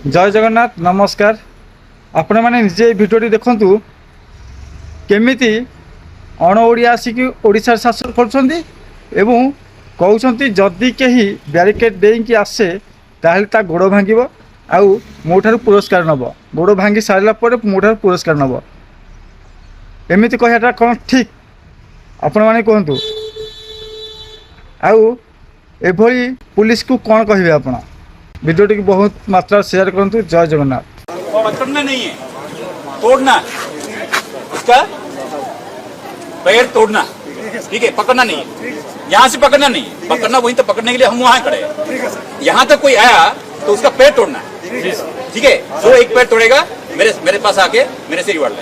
जय जगन्नाथ नमस्कार। आपण मैंने निजे भिडियोटी देखु केमिति अण ओडिया आसिक ओडिशा शासन करुँच कहते जदि कहीं ब्यारिकेड डेईकी आसे ताहले ता गोड़ भांग आउ मोठार पुरस्कार नब गोड़ भांगी सारा मोठार पुरस्कार नब एमती कहटा कौन ठीक आपण मैंने कहतु आउ एभली पुलिस को कौन कहे आप वीडियो की बहुत मात्रा शेयर करूँ। जय जगन्नाथ। पकड़ना नहीं है, तोड़ना, उसका पैर तोड़ना, ठीक है, पकड़ना नहीं है, यहाँ से पकड़ना नहीं है, पकड़ना वहीं तो पकड़ने के लिए हम वहाँ खड़े हैं। यहाँ तक कोई आया तो उसका पैर तोड़ना है, ठीक है। जो एक पैर तोड़ेगा मेरे पास आके मेरे से रिवार्ड ले।